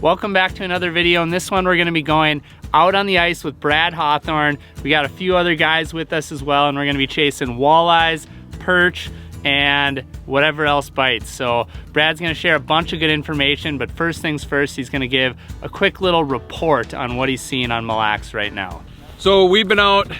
Welcome back to another video. In this one, we're gonna be going out on the ice with Brad Hawthorne. We got a few other guys with us as well, and we're gonna be chasing walleyes, perch, and whatever else bites. So Brad's gonna share a bunch of good information, but first things first, he's gonna give a quick little report on what he's seeing on Mille Lacs right now. So we've been out,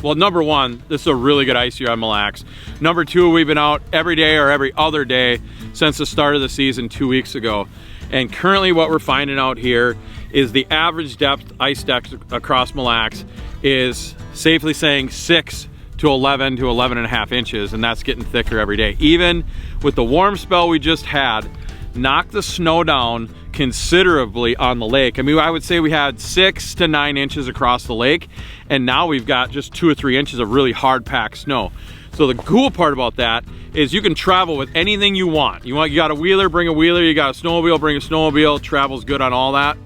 well, number one, this is a really good ice year on Mille Lacs. Number two, we've been out every day or every other day since the start of the season 2 weeks ago. And currently what we're finding out here is the average depth ice depth across Mille Lacs is safely saying 6 to 11 to 11 and a half inches, and that's getting thicker every day. Even with the warm spell we just had, knocked the snow down considerably on the lake. I mean, I would say we had 6 to 9 inches across the lake, and now we've got just 2 or 3 inches of really hard packed snow. So the cool part about that is you can travel with anything you want. You got a wheeler, bring a wheeler. You got a snowmobile, bring a snowmobile. Travel's good on all that.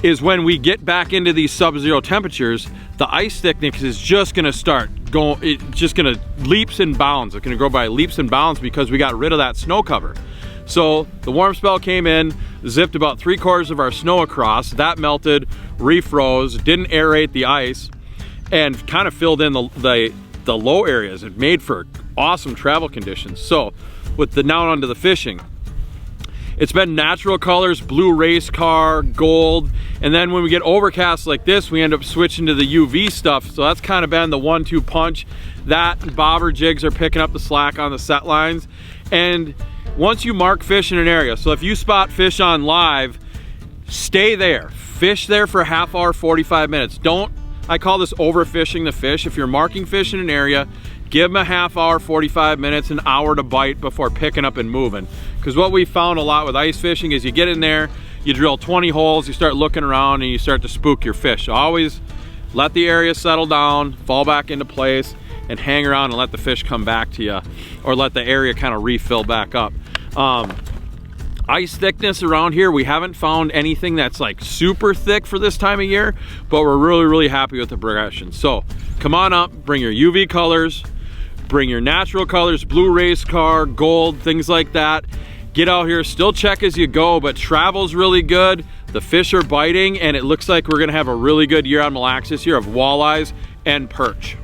Is when we get back into these sub-zero temperatures, the ice thickness is just gonna start going, it's just gonna leaps and bounds. It's gonna grow by leaps and bounds because we got rid of that snow cover. So the warm spell came in, zipped about 3/4 of our snow across. That melted, refroze, didn't aerate the ice, and kind of filled in the low areas. It made for awesome travel conditions. So with the now onto the fishing, it's been natural colors, blue race car, gold, and then when we get overcast like this, we end up switching to the UV stuff. So that's kind of been the 1-2 punch. That and bobber jigs are picking up the slack on the set lines. And once you mark fish in an area, so if you spot fish on live, stay there. Fish there for a half hour, 45 minutes. I call this overfishing the fish. If you're marking fish in an area, give them a half hour, 45 minutes, an hour to bite before picking up and moving. Because what we found a lot with ice fishing is you get in there, you drill 20 holes, you start looking around, and you start to spook your fish. So always let the area settle down, fall back into place, and hang around and let the fish come back to you, or let the area kind of refill back up. Ice thickness around here, we haven't found anything that's like super thick for this time of year, but we're really happy with the progression. So come on up, bring your UV colors, bring your natural colors, blue race car, gold, things like that. Get out here, still check as you go, but travel's really good. The fish are biting, and it looks like we're gonna have a really good year on Mille Lacs this year of walleyes and perch.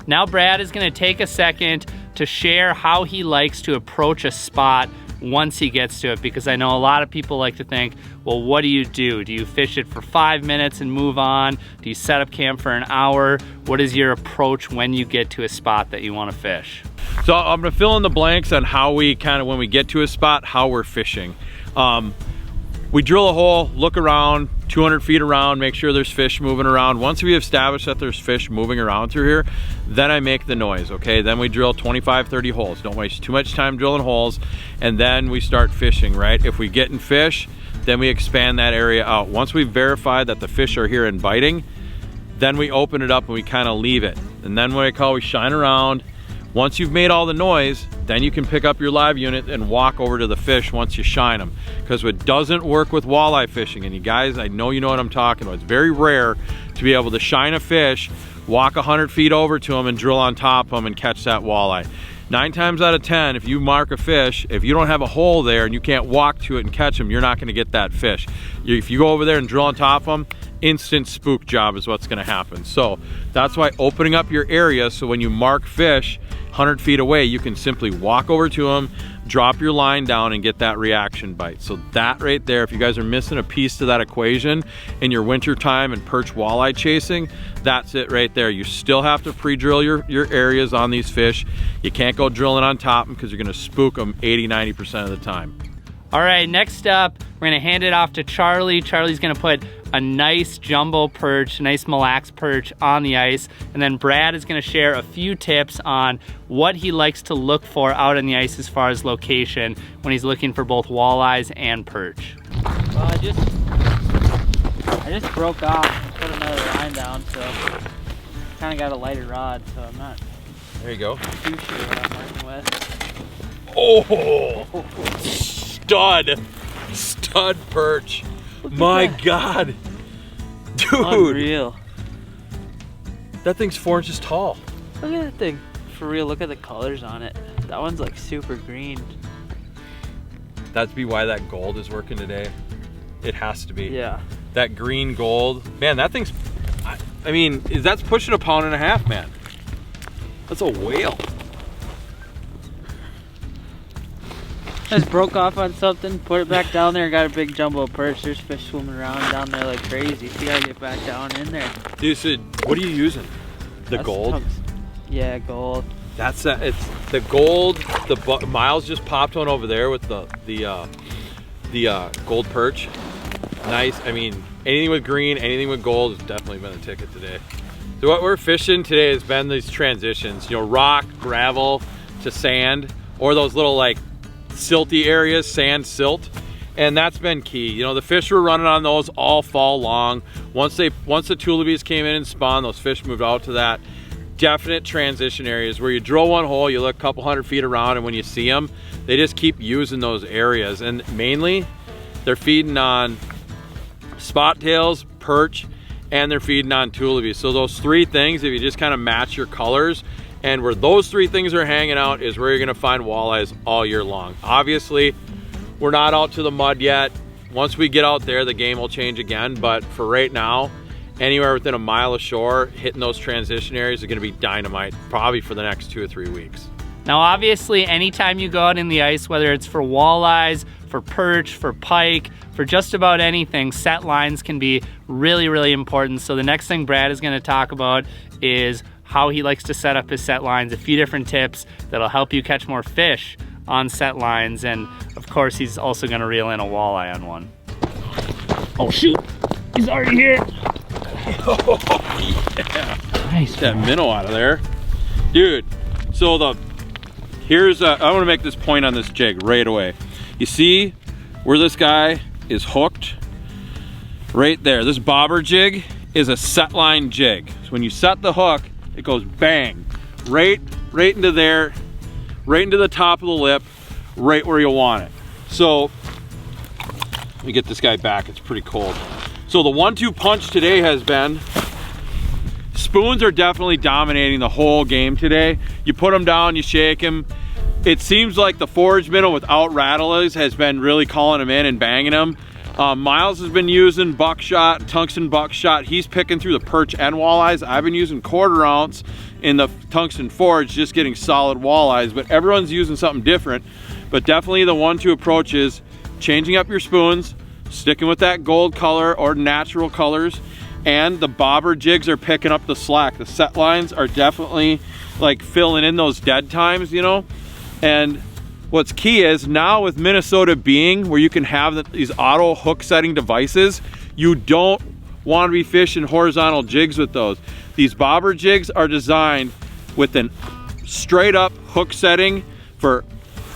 Now Brad is gonna take a second to share how he likes to approach a spot once he gets to it, because I know a lot of people like to think, well, what do? Do you fish it for 5 minutes and move on? Do you set up camp for an hour? What is your approach when you get to a spot that you want to fish? So I'm gonna fill in the blanks on how we kind of, when we get to a spot, how we're fishing. We drill a hole, look around, 200 feet around, make sure there's fish moving around. Once we establish that there's fish moving around through here, then I make the noise, okay? Then we drill 25, 30 holes. Don't waste too much time drilling holes, and then we start fishing, right? If we get in fish, then we expand that area out. Once we've verified that the fish are here and biting, then we open it up and we kind of leave it. And then what I call, we shine around. Once you've made all the noise, then you can pick up your live unit and walk over to the fish once you shine them. Because what doesn't work with walleye fishing, and you guys, I know you know what I'm talking about, it's very rare to be able to shine a fish, walk 100 feet over to them and drill on top of them and catch that walleye. 9 times out of 10, if you mark a fish, if you don't have a hole there and you can't walk to it and catch them, you're not gonna get that fish. If you go over there and drill on top of them, instant spook job is what's gonna happen. So that's why opening up your area, so when you mark fish 100 feet away, you can simply walk over to them, drop your line down, and get that reaction bite. So that right there, if you guys are missing a piece to that equation in your winter time and perch walleye chasing, that's it right there. You still have to pre-drill your areas on these fish. You can't go drilling on top of them because you're gonna spook them 80–90% of the time. All right, next up, we're gonna hand it off to Charlie. Charlie's gonna put a nice jumbo perch, nice Mille Lacs perch on the ice, and then Brad is gonna share a few tips on what he likes to look for out on the ice as far as location when he's looking for both walleyes and perch. Well, I just broke off and put another line down, so kind of got a lighter rod, so I'm not There you go. too sure what I'm working with. Oh, stud perch. My God, dude. Unreal. That thing's 4 inches tall. Look at that thing. For real, look at the colors on it. That one's like super green. That'd be why that gold is working today. It has to be. Yeah. That green gold. Man, that thing's, I mean, that's pushing 1.5 pounds, man. That's a whale. Just broke off on something, put it back down there, and got a big jumbo perch. There's fish swimming around down there like crazy. So you gotta get back down in there. Dude, so what are you using? The gold? Yeah, gold. That's it's the gold. Miles just popped one over there with the gold perch. Nice. I mean, anything with green, anything with gold has definitely been a ticket today. So what we're fishing today has been these transitions. You know, rock, gravel to sand, or those little like silty areas, sand, silt, and that's been key. You know, the fish were running on those all fall long. Once the tulipies came in and spawned, those fish moved out to that definite transition areas where you drill one hole, you look a couple 100 feet around, and when you see them, they just keep using those areas. And mainly they're feeding on spot tails, perch, and they're feeding on tulipies. So those three things, if you just kind of match your colors, and where those three things are hanging out is where you're gonna find walleyes all year long. Obviously, we're not out to the mud yet. Once we get out there, the game will change again, but for right now, anywhere within 1 mile of shore, hitting those transition areas are gonna be dynamite, probably for the next 2 or 3 weeks. Now obviously, anytime you go out in the ice, whether it's for walleyes, for perch, for pike, for just about anything, set lines can be really, really important. So the next thing Brad is gonna talk about is how he likes to set up his set lines, a few different tips that'll help you catch more fish on set lines. And of course, he's also gonna reel in a walleye on one. Oh shoot, he's already here. Oh yeah. Nice. Get that minnow out of there. Dude, so I wanna make this point on this jig right away. You see where this guy is hooked? Right there, this bobber jig is a set line jig. So when you set the hook, it goes bang, right into there, right into the top of the lip, right where you want it. So, let me get this guy back, it's pretty cold. So the 1-2 punch today has been, spoons are definitely dominating the whole game today. You put them down, you shake them. It seems like the forage minnow without rattlers has been really calling them in and banging them. Miles has been using buckshot, tungsten buckshot. He's picking through the perch and walleyes. I've been using 1/4 ounce in the tungsten forage, just getting solid walleyes, but everyone's using something different. But definitely the 1-2 approach is changing up your spoons, sticking with that gold color or natural colors, and the bobber jigs are picking up the slack. The set lines are definitely like filling in those dead times, you know? And what's key is now with Minnesota being where you can have these auto hook setting devices, you don't want to be fishing horizontal jigs with those. These bobber jigs are designed with an straight up hook setting for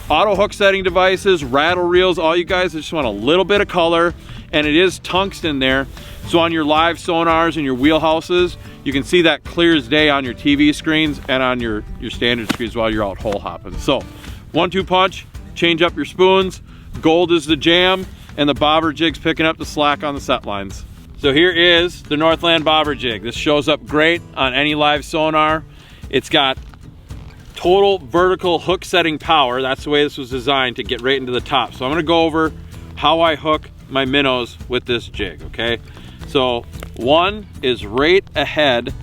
auto hook setting devices, rattle reels, all you guys that just want a little bit of color, and it is tungsten there. So on your live sonars and your wheelhouses, you can see that clear as day on your TV screens and on your standard screens while you're out hole hopping. So 1-2 punch, change up your spoons, gold is the jam, and the bobber jig's picking up the slack on the set lines. So here is the Northland bobber jig. This shows up great on any live sonar. It's got total vertical hook setting power. That's the way this was designed, to get right into the top. So I'm gonna go over how I hook my minnows with this jig, okay? So one is right ahead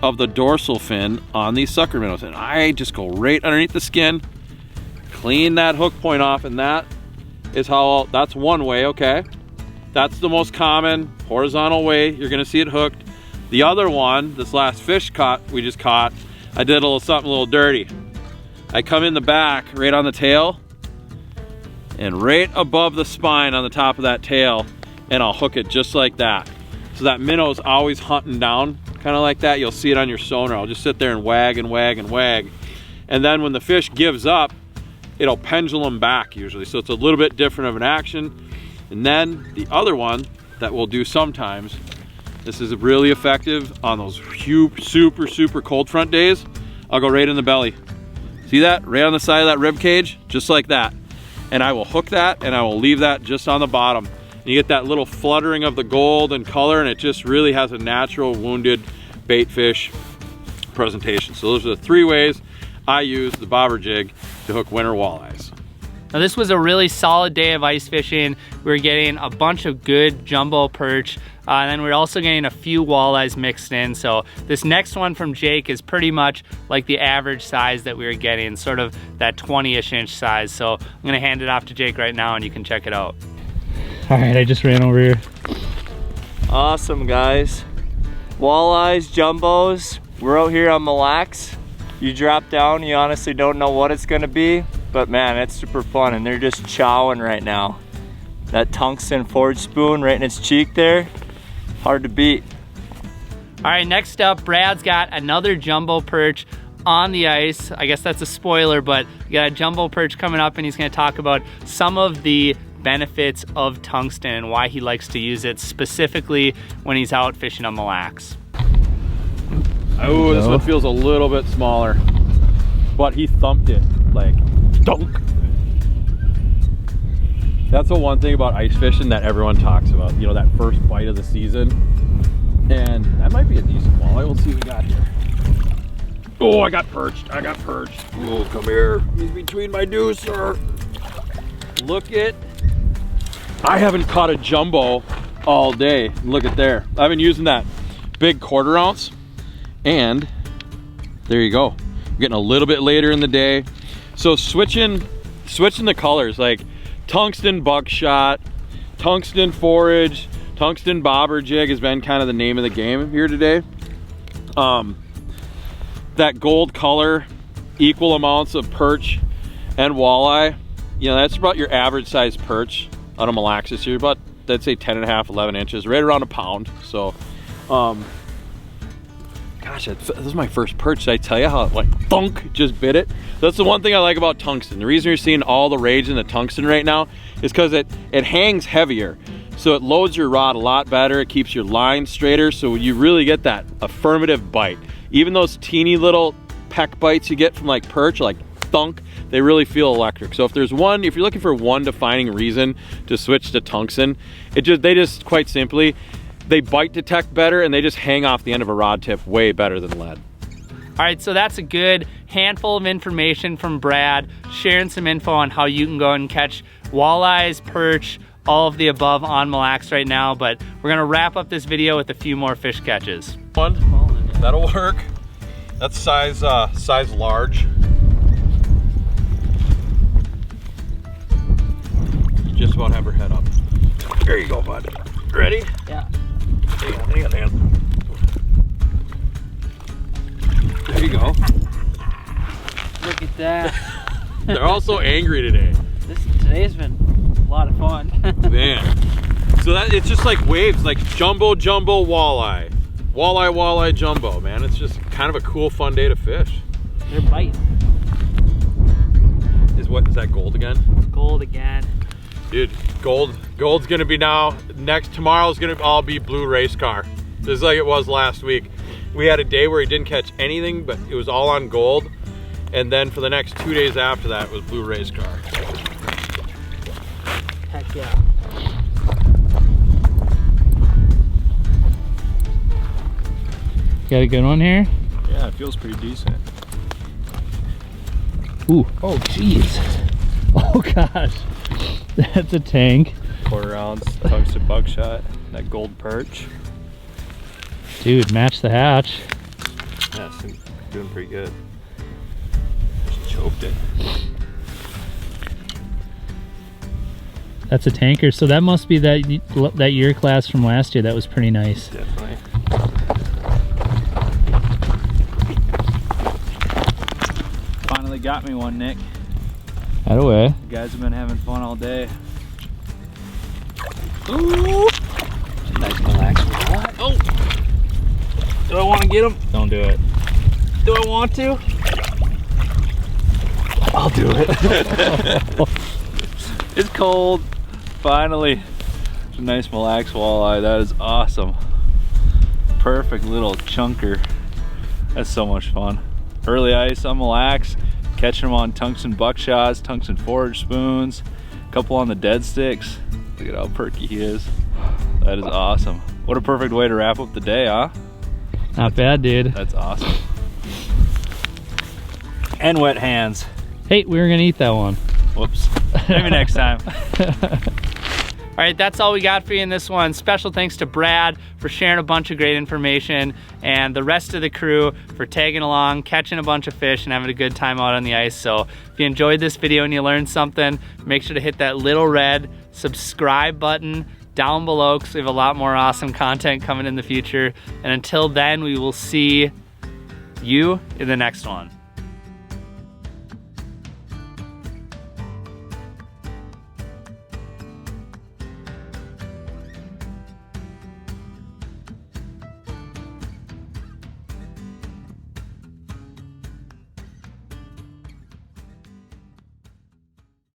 of the dorsal fin on these sucker minnows, and I just go right underneath the skin, clean that hook point off, and that is how, that's one way, okay? That's the most common horizontal way you're gonna see it hooked. The other one, this last fish we just caught, I did a little something a little dirty. I come in the back, right on the tail, and right above the spine on the top of that tail, and I'll hook it just like that. So that minnow's always hunting down, kind of like that. You'll see it on your sonar. I'll just sit there and wag and wag and wag. And then when the fish gives up, it'll pendulum back usually. So it's a little bit different of an action. And then the other one that we'll do sometimes, this is really effective on those super cold front days. I'll go right in the belly. See that? Right on the side of that rib cage, just like that. And I will hook that and I will leave that just on the bottom. And you get that little fluttering of the gold and color, and it just really has a natural wounded bait fish presentation. So those are the 3 ways I use the bobber jig to hook winter walleyes. Now this was a really solid day of ice fishing. We were getting a bunch of good jumbo perch, and then we're also getting a few walleyes mixed in. So this next one from Jake is pretty much like the average size that we were getting, sort of that 20-ish inch size. So I'm gonna hand it off to Jake right now and you can check it out. All right, I just ran over here. Awesome, guys. Walleyes, jumbos. We're out here on Mille Lacs. You drop down, you honestly don't know what it's gonna be, but man, it's super fun, and they're just chowing right now. That tungsten forage spoon right in its cheek there, hard to beat. All right, next up, Brad's got another jumbo perch on the ice. I guess that's a spoiler, but we got a jumbo perch coming up, and he's gonna talk about some of the benefits of tungsten and why he likes to use it specifically when he's out fishing on Mille Lacs. Oh, this one feels a little bit smaller, but he thumped it like dunk. That's the one thing about ice fishing that everyone talks about, you know, that first bite of the season. And that might be a decent walleye. We'll see what we got here. Oh, I got perched. Oh, come here. He's between my deucer. Look it. I haven't caught a jumbo all day. Look at there. I've been using that big 1/4 ounce, and there you go. I'm getting a little bit later in the day. So switching the colors, like tungsten buckshot, tungsten forage, tungsten bobber jig has been kind of the name of the game here today. That gold color, equal amounts of perch and walleye. You know, that's about your average size perch out of Mille Lacs this year, but let's say 10.5, 11 inches, right around a pound. So, gosh, this is my first perch. Did I tell you how it like thunk, just bit it? That's the one thing I like about tungsten. The reason you're seeing all the rage in the tungsten right now is because it hangs heavier. So it loads your rod a lot better. It keeps your line straighter. So you really get that affirmative bite. Even those teeny little peck bites you get from like perch, like thunk, they really feel electric. So if there's one, if you're looking for one defining reason to switch to tungsten, they just quite simply, they bite detect better and they just hang off the end of a rod tip way better than lead. All right, so that's a good handful of information from Brad, sharing some info on how you can go and catch walleyes, perch, all of the above on Mille Lacs right now, but we're gonna wrap up this video with a few more fish catches. That'll work. That's size large. You just about have her head up. There you go, bud. Ready? Yeah. Hang on. There you go. Look at that. They're all so angry today. Today's been a lot of fun. Man. So it's just like waves, like jumbo walleye. Walleye jumbo, man. It's just kind of a cool, fun day to fish. They're biting. Is that gold again? Gold again. Dude, gold's gonna be now, tomorrow's gonna all be blue race car. Just like it was last week. We had a day where he didn't catch anything, but it was all on gold. And then for the next 2 days after that was blue race car. Heck yeah. Got a good one here? Yeah, it feels pretty decent. Ooh, oh jeez. Oh gosh. That's a tank. 1/4 ounce tungsten buckshot, that gold perch. Dude, match the hatch. Yeah, it's doing pretty good. Just choked it. That's a tanker. So that must be that year class from last year. That was pretty nice. Definitely. Finally got me one, Nick. Out of way. You guys have been having fun all day. Ooh. Nice relax. Oh. Do I want to get him? Don't do it. Do I want to? I'll do it. It's cold. Finally. It's a nice Mille Lacs walleye. That is awesome. Perfect little chunker. That's so much fun. Early ice on Mille Lacs. Catching them on tungsten buckshots, tungsten forage spoons, a couple on the dead sticks. Look at how perky he is. That is awesome. What a perfect way to wrap up the day, huh? Not bad, dude. That's awesome. And wet hands. Hey, we were gonna eat that one. Whoops. Maybe next time. All right, that's all we got for you in this one. Special thanks to Brad for sharing a bunch of great information and the rest of the crew for tagging along, catching a bunch of fish, and having a good time out on the ice. So if you enjoyed this video and you learned something, make sure to hit that little red subscribe button down below because we have a lot more awesome content coming in the future. And until then, we will see you in the next one.